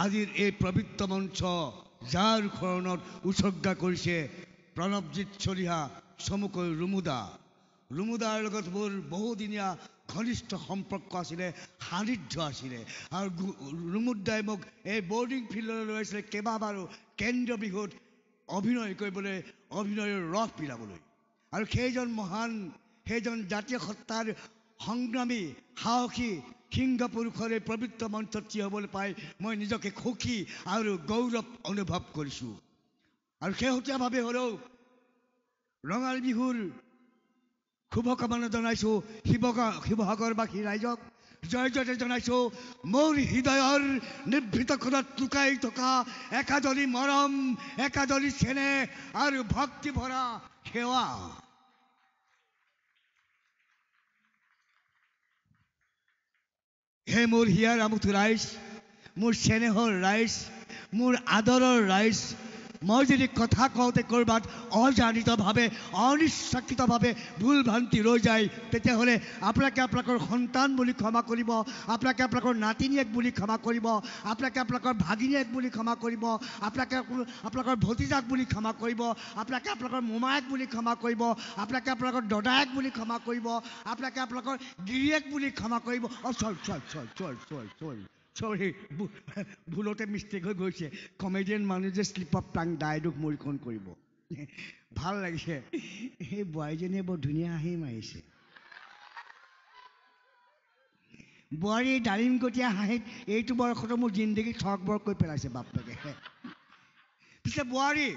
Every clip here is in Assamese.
আজিৰ এই পবিত্ৰ মঞ্চ যাৰ শৰণত উৎসৰ্গা কৰিছে প্ৰণৱজিৎ চলিহা চমুকৈ ৰুমুদাৰ লগত মোৰ বহুদিনীয়া ঘনিষ্ঠ সম্পৰ্ক আছিলে, সান্নিধ্য আছিলে। আৰু ৰুমুদাই মোক এই বৰ্ডিং ফিল্ডলৈ লৈ আহিছিলে কেইবাবাৰো কেন্দ্ৰীয় বিহুত অভিনয় কৰিবলৈ, অভিনয়ৰ ৰস পিলাবলৈ। আৰু সেইজন জাতীয় সত্তাৰ সংগ্ৰামী সাহসী সিংহ পুৰুষৰ এই পবিত্ৰ মঞ্চত থিয় হ'বলৈ পাই মই নিজকে সুখী আৰু গৌৰৱ অনুভৱ কৰিছোঁ। আৰু শেহতীয়াভাৱে হ'লেও ৰঙালী বিহুৰ শুভকামনা জনাইছোঁ শিৱসাগৰবাসী ৰাইজক। জয়তে জনাইছোঁ মোৰ হৃদয়ৰ নিভৃত কোণত লুকাই থকা একাজনী মৰম, একাজনী চেনেহ আৰু ভক্তি ভৰা সেৱা। হে মোৰ হিয়াৰ আমঠু ৰাইজ, মোৰ চেনেহৰ ৰাইজ, মোৰ আদৰৰ ৰাইজ, মই যদি কথা কওঁতে ক'ৰবাত অজানিতভাৱে অনিচ্ছাকৃতভাৱে ভুল ভ্ৰান্তি ৰৈ যায়, তেতিয়াহ'লে আপোনালোকে আপোনালোকৰ সন্তান বুলি ক্ষমা কৰিব, আপোনালোকে আপোনালোকৰ নাতিনীয়েক বুলি ক্ষমা কৰিব, আপোনালোকে আপোনালোকৰ ভাগিনীয়েক বুলি ক্ষমা কৰিব, আপোনালোকে আপোনালোকৰ ভতিজাক বুলি ক্ষমা কৰিব, আপোনালোকে আপোনালোকৰ মোমায়েক বুলি ক্ষমা কৰিব, আপোনালোকে আপোনালোকৰ দদায়েক বুলি ক্ষমা কৰিব, আপোনালোকে আপোনালোকৰ গিৰিয়েক বুলি ক্ষমা কৰিব। চৰি ভুলতে মিষ্টেক হৈ গৈছে। কমেডিয়ান মানুহ যে শ্লিপ অফ টাং ডাইডোক মৰিখন কৰিব। ভাল লাগিছে, সেই বোৱাৰীজনীয়ে বৰ ধুনীয়া হাঁহি মাৰিছে। বোৱাৰীৰ ডালিমগতীয়া হাঁহিত এইটো বয়সতো মোৰ জিন্দগী চকবৰ কৰি পেলাইছে বাপেকে। পিছে বোৱাৰী,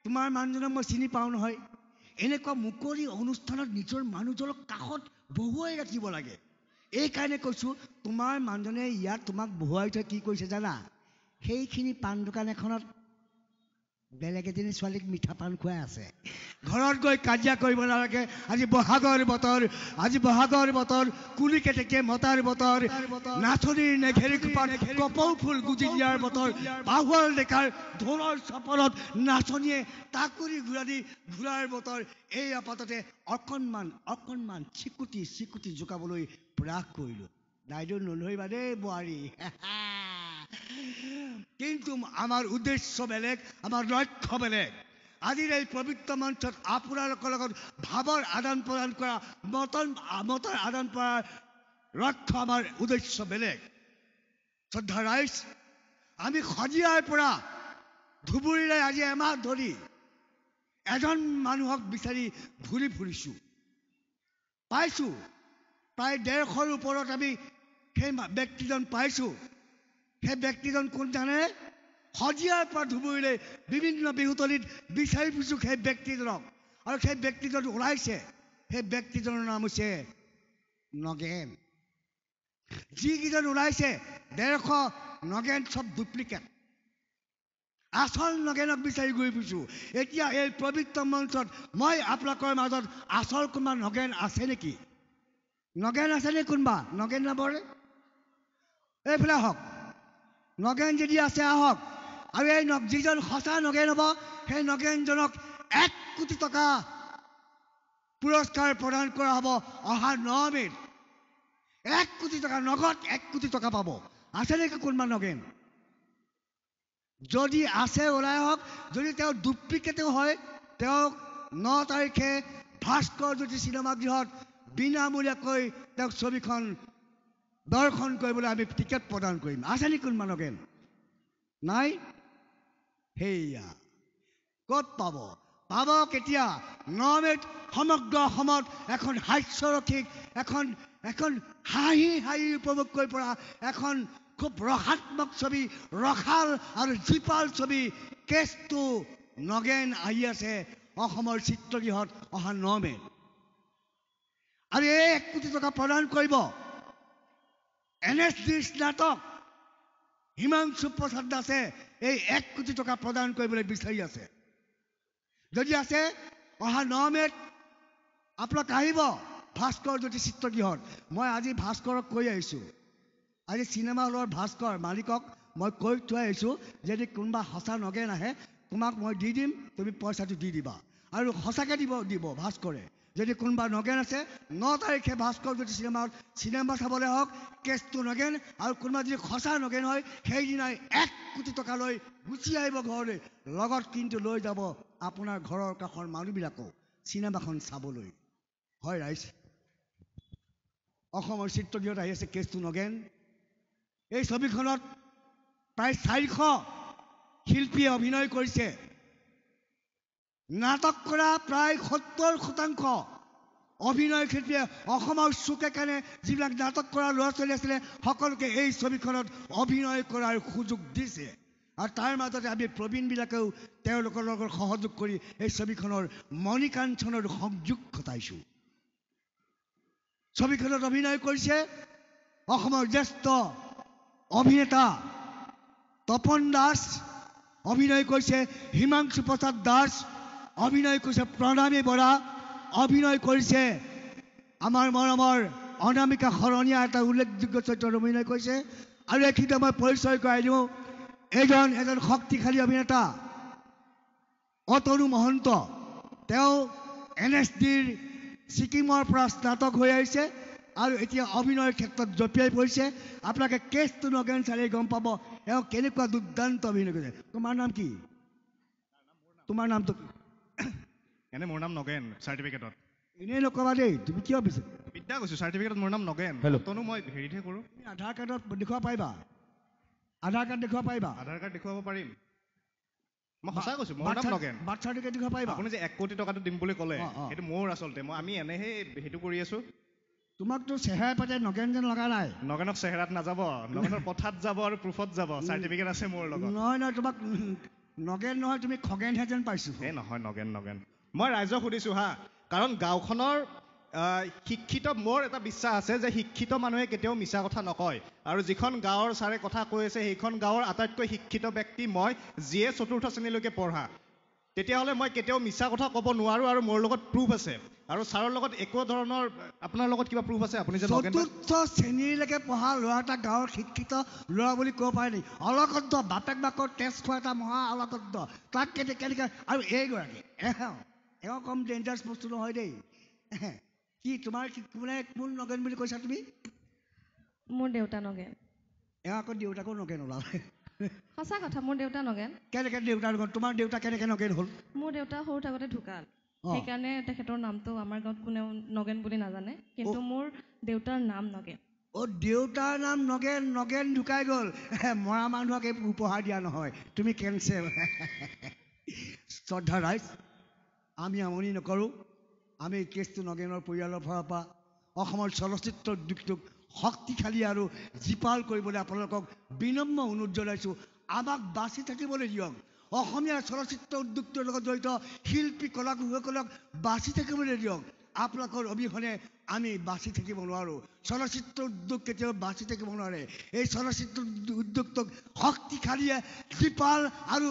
তোমাৰ মানুহজনক মই চিনি পাওঁ নহয়। এনেকুৱা মুকলি অনুষ্ঠানত নিজৰ মানুহজনক কাষত বহুৱাই ৰাখিব লাগে। এইকাৰণে কৈছোঁ, তোমাৰ মানুহজনে ইয়াত তোমাক বহুৱাই থৈ কি কৰিছে জানা? সেইখিনি পাণ দোকান এখনত বেলেগ এজনী ছোৱালীক মিঠা পাণ খুৱাই আছে। ঘৰত গৈ কাজিয়া কৰিব নালাগে। আজি বহাগৰ বতৰ, কুলি কেতেকীয়ে মতাৰ বতৰ, নাচনীৰ নেঘেৰি খোপাত কপৌ ফুল গুজি দিয়াৰ বতৰ, বাহুৱাল ডেকাৰ ঢোলৰ চপলত নাচনীয়ে তাকুৰি ঘূৰাৰ বতৰ। এই আপাততে অকণমান চিকুটি জোকাবলৈ প্ৰয়াস কৰিলোঁ। দাইদেউ নধৰিবা দেই বোৱাৰী। কিন্তু আমাৰ উদ্দেশ্য বেলেগ, আমাৰ লক্ষ্য বেলেগ। আজিৰ এই পবিত্ৰ মঞ্চত আপোনালোকৰ লগত ভাৱৰ আদান প্ৰদান কৰা, মতৰ আদান প্ৰদান লক্ষ্য, আমাৰ উদ্দেশ্য বেলেগ। শ্ৰদ্ধা ৰাইজ, আমি শদিয়াৰ পৰা ধুবুৰীলৈ আজি এমাহ ধৰি এজন মানুহক বিচাৰি ঘূৰি ফুৰিছোঁ। পাইছোঁ প্ৰায় 150ৰ ওপৰত আমি সেই ব্যক্তিজন পাইছোঁ। সেই ব্যক্তিজন কোন জানে? শদিয়াৰ পৰা ধুবুৰীলৈ বিভিন্ন বিহুতলীত বিচাৰি ফুৰিছোঁ সেই ব্যক্তিজনক। আৰু সেই ব্যক্তিজন ওলাইছে। সেই ব্যক্তিজনৰ নাম হৈছে নগেন। যিকেইজন ওলাইছে 150 নগেন চব ডুপ্লিকেট। আচল নগেনক বিচাৰি ঘূৰি ফুৰিছোঁ। এতিয়া এই পবিত্ৰ মঞ্চত মই আপোনালোকৰ মাজত আচল কোনোবা নগেন আছে নেকি? নগেন আছে নে কোনোবা? নগেন নবৰে এইফালে আহক। নগেন যদি আছে আহক। আৰু এই যিজন সঁচা নগেন হ'ব, সেই নগেনজনক 1 কোটি টকা পুৰস্কাৰ প্ৰদান কৰা হ'ব অহা 9 মে'ত। 1 কোটি টকা নগদ, 1 কোটি টকা পাব। আছে নেকি কোনোবা নগেন? যদি আছে ওলাই আহক। যদি তেওঁ ডুপ্লিকেটো হয়, তেওঁক 9 তাৰিখে ভাস্কৰ জ্যোতি চিনেমা গৃহত বিনামূলীয়াকৈ তেওঁক ছবিখন দৰ্শন কৰিবলৈ আমি টিকেট প্ৰদান কৰিম। আছে নেকি কোনোবা নগেন? নাই? সেয়া ক'ত পাব? কেতিয়া? 9 মে'ত সমগ্ৰ অসমত এখন হাস্যৰসিক, এখন হাঁহি উপভোগ কৰি পৰা এখন খুব ৰসাত্মক ছবি, ৰসাল আৰু জীপাল ছবি কেছটো নগেন আহি আছে অসমৰ চিত্ৰগৃহত অহা 9 মে'ত। আৰু এই 1 কোটি টকা প্ৰদান কৰিব NSD স্নাতক হিমাংশু প্ৰসাদ দাসে। এই 1 কোটি টকা প্ৰদান কৰিবলৈ বিচাৰি আছে। যদি আছে অহা 9 মে'ত আপোনালোক আহিব ভাস্কৰ জ্যোতি চিত্ৰগৃহত। মই আজি ভাস্কৰক কৈ আহিছোঁ, আজি চিনেমা হলৰ ভাস্কৰ মালিকক মই কৈ থৈ আহিছোঁ, যদি কোনোবা সঁচা নগেন আহে তোমাক মই দি দিম, তুমি পইচাটো দি দিবা। আৰু সঁচাকৈ দিব ভাস্কৰে। যদি কোনোবা নগেন আছে 9 তাৰিখে ভাস্কৰ জ্যোতি চিনেমা চাবলৈ হওক কেছটো নগেন আৰু কোনোবা যদি সঁচা নগেন হয় সেইদিনাই 1 কোটি টকা লৈ গুচি আহিব ঘৰলৈ লগত কিন্তু লৈ যাব আপোনাৰ ঘৰৰ কাষৰ মানুহবিলাকো চিনেমাখন চাবলৈ হয় ৰাইজ অসমৰ চিত্ৰগৃহত আহি আছে কেছটো নগেন এই ছবিখনত প্ৰায় 400 শিল্পীয়ে অভিনয় কৰিছে নাটক কৰা প্ৰায় 70% অভিনয় শিল্পীয়ে অসমৰ চুকে কাণে যিবিলাক নাটক কৰা ল'ৰা ছোৱালী আছিলে সকলোকে এই ছবিখনত অভিনয় কৰাৰ সুযোগ দিছে আৰু তাৰ মাজতে আমি প্ৰবীণবিলাকেও তেওঁলোকৰ লগত সহযোগ কৰি এই ছবিখনৰ মণিকাঞ্চনৰ সংযোগ ঘটাইছোঁ ছবিখনত অভিনয় কৰিছে অসমৰ জ্যেষ্ঠ অভিনেতা তপন দাস অভিনয় কৰিছে হিমাংশু প্ৰসাদ দাস অভিনয় কৰিছে প্ৰণামী বৰা অভিনয় কৰিছে আমাৰ মৰমৰ অনামিকা শৰণীয়া এটা উল্লেখযোগ্য চৰিত্ৰত অভিনয় কৰিছে আৰু এইখিনিতে মই পৰিচয় কৰাই দিওঁ এজন শক্তিশালী অভিনেতা অতনু মহন্ত তেওঁ NSDৰ ছিকিমৰ পৰা স্নাতক হৈ আহিছে আৰু এতিয়া অভিনয়ৰ ক্ষেত্ৰত জঁপিয়াই পৰিছে আপোনালোকে কেছটো নগেন চালে গম পাব এওঁ কেনেকুৱা দুৰ্দান্ত অভিনয় কৰিছে তোমাৰ নাম কি তোমাৰ নামটো কি এনে মোৰ নাম নগেন চাৰ্টিফিকেটত এনেই নকবা দেই তুমি কিয় পিছে বিদ্যা কৈছোঁ চাৰ্টিফিকেটত মোৰ নাম নগেন তনো মই হেৰিতহে কৰোঁ তুমি আধাৰ কাৰ্ডত দেখুৱাব পাৰিবা আধাৰ কাৰ্ড দেখুৱাব পাৰিবা আধাৰ কাৰ্ড দেখুৱাব পাৰিম মই সঁচা কৈছোঁ মোৰ নাম নগেন বাৰ্থ চাৰ্টিফিকেট দেখুৱাব পাৰিবা আপুনি যে 1 কোটি টকাটো দিম বুলি ক'লে সেইটো মোৰ আচলতে আমি এনেহে সেইটো কৰি আছোঁ তোমাকতো চেহেৰা পাতে নগেন যেন লগা নাই নগেনক চেহেৰাত নাযাব নগেনৰ পথাত যাব আৰু প্ৰুফত যাব চাৰ্টিফিকেট আছে মোৰ লগত নহয় তোমাক নগেন নহয় তুমি খগেনহে যেন পাইছোঁ এই নহয় নগেন মই ৰাইজক সুধিছোঁ হা কাৰণ গাঁওখনৰ শিক্ষিত মোৰ এটা বিশ্বাস আছে যে শিক্ষিত মানুহে কেতিয়াও মিছা কথা নকয় আৰু যিখন গাঁৱৰ ছাৰে কথা কৈ আছে সেইখন গাঁৱৰ আটাইতকৈ শিক্ষিত ব্যক্তি মই যিয়ে 4ৰ্থ শ্ৰেণীলৈকে পঢ়া তেতিয়াহ'লে মই কেতিয়াও মিছা কথা ক'ব নোৱাৰোঁ আৰু মোৰ লগত প্ৰুফ আছে আৰু ছাৰৰ লগত একো ধৰণৰ আপোনাৰ লগত কিবা প্ৰুফ আছে আপুনি যে 4ৰ্থ শ্ৰেণীলৈকে পঢ়া ল'ৰা এটা গাঁৱৰ শিক্ষিত ল'ৰা বুলি ক'ব পাৰে নেকি অলকদ্ধ বাপেক বাকৰ তেজ খোৱা এটা মহা অলকদ্ধ তাক কেনেকৈ আৰু এইগৰাকী এওঁ কম ডেঞ্জাৰাছ বস্তু নহয় দেই কি তোমাৰ কোনে কোন নগেন বুলি কৈছা তুমি মোৰ দেউতা নগেন এওঁ আকৌ দেউতাকো নগেন ওলালে সঁচা কথা মোৰ দেউতা নগেন কেনেকৈ দেউতা নগেন তোমাৰ দেউতা কেনেকৈ নগেন হ'ল মোৰ দেউতা সৰু থাকোঁতে ঢুকাল সেইকাৰণে তেখেতৰ নামটো আমাৰ গাঁৱত কোনেও নগেন বুলি নাজানে কিন্তু মোৰ দেউতাৰ নাম নগেন দেউতাৰ নাম নগেন ঢুকাই গ'ল মৰা মানুহক এই উপহাৰ দিয়া নহয় তুমি কেনচেল শ্ৰদ্ধা ৰাইজ আমি আমনি নকৰোঁ আমি কেছটো নগেনৰ পৰিয়ালৰ ফালৰ পৰা অসমৰ চলচ্চিত্ৰ উদ্যোগটোক শক্তিশালী আৰু জীপাল কৰিবলৈ আপোনালোকক বিনম্ৰ অনুৰোধ জনাইছোঁ আমাক বাচি থাকিবলৈ দিয়ক অসমীয়া চলচ্চিত্ৰ উদ্যোগটোৰ লগত জড়িত শিল্পী কলাকাৰসকলক বাচি থাকিবলৈ দিয়ক আপোনালোকৰ অবিহনে আমি বাচি থাকিব নোৱাৰোঁ চলচ্চিত্ৰ উদ্যোগ কেতিয়াও বাচি থাকিব নোৱাৰে এই চলচ্চিত্ৰ উদ্যোগটোক শক্তিশালী জীপাল আৰু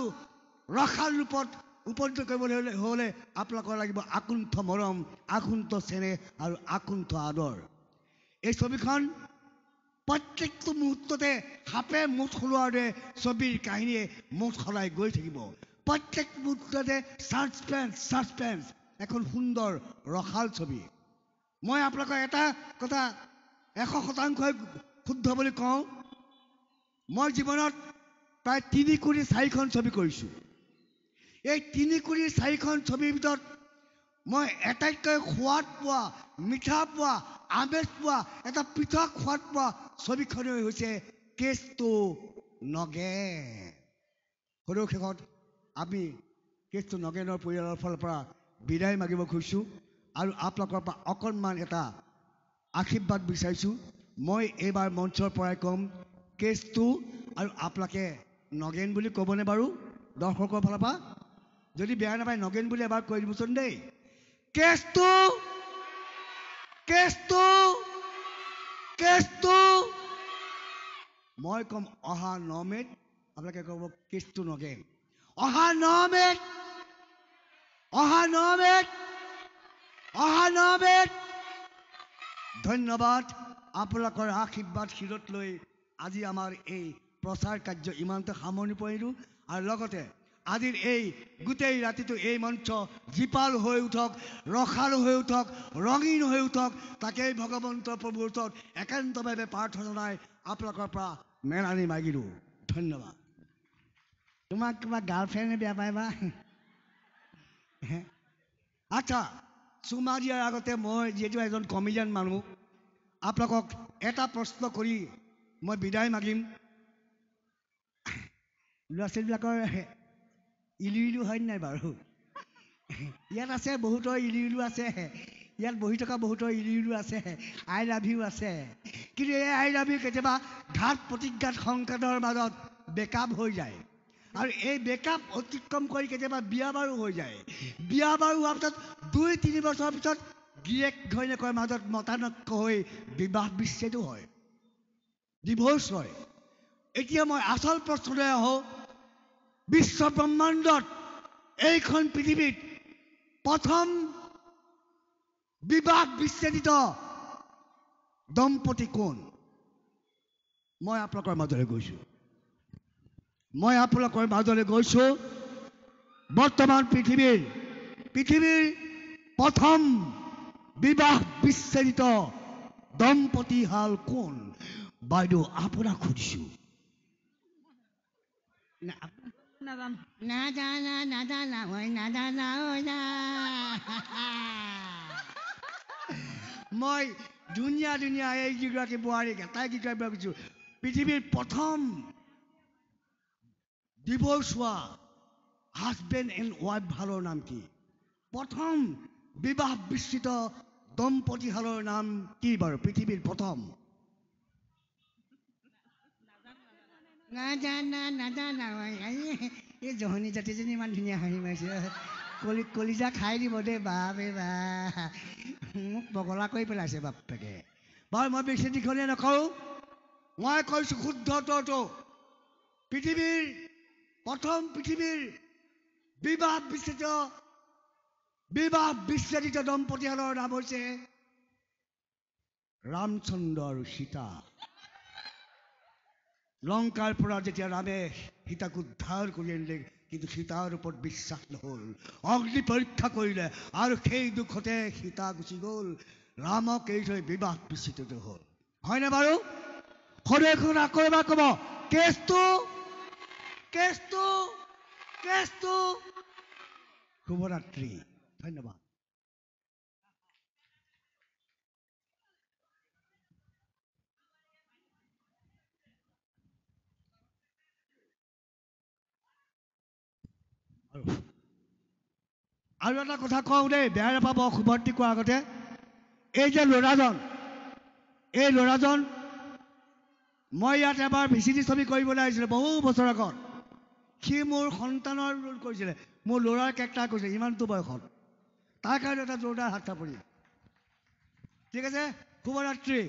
ৰসাল ৰূপত উপনীত কৰিবলৈ হ'লে আপোনালোকৰ লাগিব আকুণ্ঠ মৰম আকুণ্ঠ চেনেহ আৰু আকুণ্ঠ আদৰ এই ছবিখন প্ৰত্যেকটো মুহূৰ্ততে সাপে মুঠ সলোৱাৰ দৰে ছবিৰ কাহিনীয়ে মুঠ সলাই গৈ থাকিব প্ৰত্যেক মুহূৰ্ততে ছাছপেন্স এখন সুন্দৰ ৰসাল ছবি মই আপোনালোকক এটা কথা 100% শুদ্ধ বুলি কওঁ মই জীৱনত প্ৰায় 3 কোটি 4খন ছবি কৰিছোঁ এই 3 কোটি 4খন ছবিৰ ভিতৰত মই আটাইতকৈ সোৱাদ পোৱা মিঠা পোৱা আমেজ পোৱা এটা পৃথক সোৱাদ পোৱা ছবিখনেই হৈছে কেছটো নগেন সদৌ শেষত আমি কেছটো নগেনৰ পৰিয়ালৰ ফালৰ পৰা বিদায় মাগিব খুজিছোঁ আৰু আপোনালোকৰ পৰা অকণমান এটা আশীৰ্বাদ বিচাৰিছোঁ মই এইবাৰ মঞ্চৰ পৰাই ক'ম কেছটো আৰু আপোনালোকে নগেন বুলি ক'বনে বাৰু দৰ্শকৰ ফালৰ পৰা যদি বেয়া নাপায় নগেন বুলি এবাৰ কৈ দিবচোন দেই কেছটো মই ক'ম অহা 9 মে'ত আপোনালোকে ক'ব কেছটো নগেন অহা 9 মে'ত ধন্যবাদ আপোনালোকৰ আশীৰ্বাদ শিৰত লৈ আজি আমাৰ এই প্ৰচাৰ কাৰ্য ইমানতে সামৰণি পৰিলোঁ আৰু লগতে আজিৰ এই গোটেই ৰাতিটো এই মঞ্চ জীপাল হৈ উঠক, ৰসাল হৈ উঠক, ৰঙীন হৈ উঠক, তাকেই ভগৱন্ত প্ৰভুৰ ওচৰত একান্তভাৱে প্ৰাৰ্থনা জনাই আপোনালোকৰ পৰা মেৰানি মাগিলোঁ। ধন্যবাদ। তোমাক কিবা গাৰ্লফ্ৰেণ্ডে বেয়া পায় বা? আচ্ছা, চুমা দিয়াৰ আগতে মই যিহেতু এজন কমেডিয়ান মানুহ, আপোনালোকক এটা প্ৰশ্ন কৰি মই বিদায় মাগিম। ল'ৰা ছোৱালীবিলাকৰ ইলু ইলু হয় নাই বাৰু? ইয়াত আছে বহুতৰ ইলু ইলু আছে, ইয়াত বহি থকা বহুতৰ ইলু ইলু আছে, আই লাভ ইউ আছে। কিন্তু এই আই লাভ ইউ কেতিয়াবা ঘাট প্ৰতিঘাত সংঘাতৰ মাজত বেকআপ হৈ যায়, আৰু এই বেকআপ অতিক্ৰম কৰি কেতিয়াবা বিয়া বাৰু হৈ যায়। বিয়া বাৰু হোৱাৰ পিছত 2-3 বছৰৰ পিছত গিৰিয়েক ঘৈণীয়েকৰ মাজত মতানৈক্য হৈ বিবাহ বিচ্ছেদো হয়, ডিভোৰ্চ হয়। এতিয়া মই আচল প্ৰশ্নলৈ আহোঁ। বিশ্ব ব্ৰহ্মাণ্ডত এইখন পৃথিৱীত প্ৰথম বিবাহ বিচ্ছেদিত দম্পতি কোন? মই আপোনালোকৰ মাজলৈ গৈছোঁ। বৰ্তমান পৃথিৱীৰ প্ৰথম বিবাহ বিচ্ছেদিত দম্পতি হাল কোন? বাইদেউ আপোনাক সুধিছোঁ। মই ধুনীয়া ধুনীয়া এই যিগৰাকী বোৱাৰীক এটাই কি কৰিব খুজিছোঁ, পৃথিৱীৰ প্ৰথম ডিভোৰ্চ হোৱা হাজবেণ্ড এণ্ড ৱাইফ হালৰ নাম কি? প্ৰথম বিবাহ বিচ্ছিত দম্পতি হালৰ নাম কি বাৰু? পৃথিৱীৰ প্ৰথম নাজানা। এই জহনী জাতিজনী ইমান ধুনীয়া হাঁহি মাৰিছে, কলিজা খাই দিব দেই। বাপে বা, মোক পগলা কৰি পেলাইছে বাপেকে। বাৰু মই বেছি দীঘলীয়া নকৰোঁ, মই কৈছোঁ শুদ্ধ উত্তৰটো। প্ৰথম পৃথিৱীৰ বিবাহ বিচ্ছেদিত দম্পতি হালৰ নাম হৈছে ৰামচন্দ্ৰ আৰু সীতা। লংকাৰ পৰা যেতিয়া ৰামে সীতাক উদ্ধাৰ কৰি আনিলে, কিন্তু সীতাৰ ওপৰত বিশ্বাস নহ'ল, অগ্নি পৰীক্ষা কৰিলে, আৰু সেই দুখতে সীতা গুচি গ'ল। ৰামক এৰি থৈ বিবাহ বিচ্ছিত হ'ল। হয়নে বাৰু? সৰুখন আকৌ এবাৰ ক'ব, কেছটো শুভৰাত্ৰি। ধন্যবাদ। আৰু এটা কথা কওঁ দেই, বেয়া নাপাব শুভৰাত্ৰি কোৱাৰ আগতে। এই যে ল'ৰাজন মই ইয়াত এবাৰ VCD ছবি কৰিবলৈ আহিছিলোঁ বহু বছৰ আগত। সি মোৰ সন্তানৰ ৰোল কৰিছিলে, মোৰ ল'ৰাৰ কেৰেক্টাৰ কৰিছিলে ইমানটো বয়সত। তাৰ কাৰণে এটা জোৰদাৰ হাত চাপৰি। ঠিক আছে, শুভৰাত্ৰি।